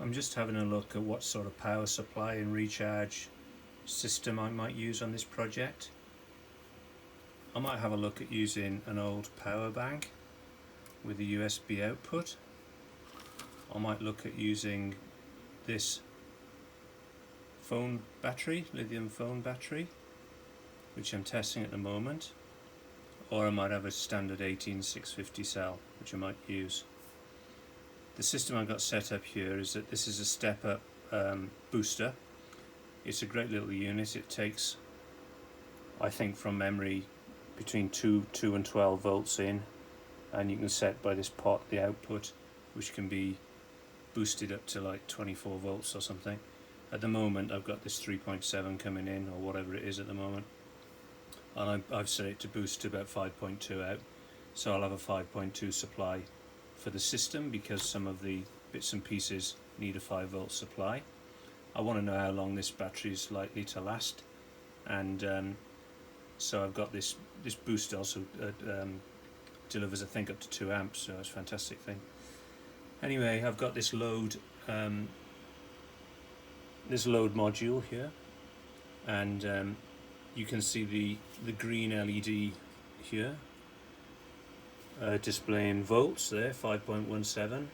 I'm just having a look at what sort of power supply and recharge system I might use on this project. I might have a look at using an old power bank with a USB output. I might look at using this phone battery, lithium phone battery, which I'm testing at the moment, or I might have a standard 18650 cell, which I might use. The system I've got set up here is that this is a step-up booster. It's a great little unit. It takes, I think from memory, between 2 and 12 volts in, and you can set by this pot the output, which can be boosted up to like 24 volts or something. At the moment I've got this 3.7 coming in, or whatever it is at the moment, and I've set it to boost to about 5.2 out, so I'll have a 5.2 supply for the system, because some of the bits and pieces need a 5 volt supply. I want to know how long this battery is likely to last, and so I've got this boost also delivers I think up to 2 amps, so it's a fantastic thing. Anyway, I've got this load module here, and you can see the green LED here displaying volts there, 5.17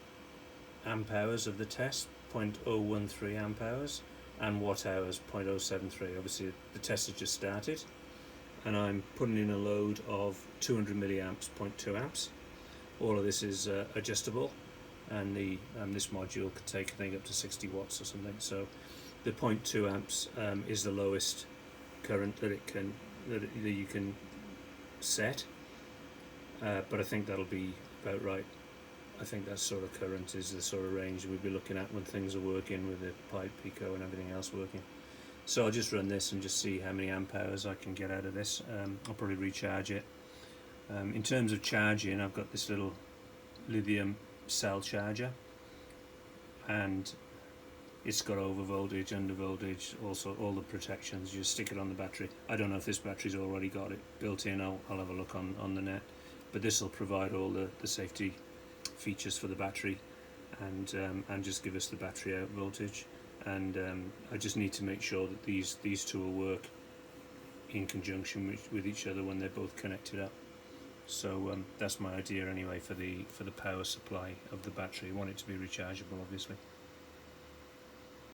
amp hours of the test, 0.013 amp hours, and watt hours, 0.073. Obviously the test has just started, and I'm putting in a load of 200 milliamps, 0.2 amps. All of this is adjustable, and this module could take I think up to 60 watts or something. So the 0.2 amps is the lowest current that you can set, but I think that'll be about right. I think that sort of current is the sort of range we'll be looking at when things are working with the Pi Pico and everything else working. So I'll just run this and just see how many amp hours I can get out of this. I'll probably recharge it. In terms of charging, I've got this little lithium cell charger, and it's got over voltage, under voltage, also all the protections. You just stick it on the battery. I don't know if this battery's already got it built in. I'll have a look on the net, but this will provide all the safety features for the battery, and just give us the battery out voltage. And I just need to make sure that these two will work in conjunction with each other when they're both connected up. So that's my idea anyway for the power supply of the battery. I want it to be rechargeable, obviously.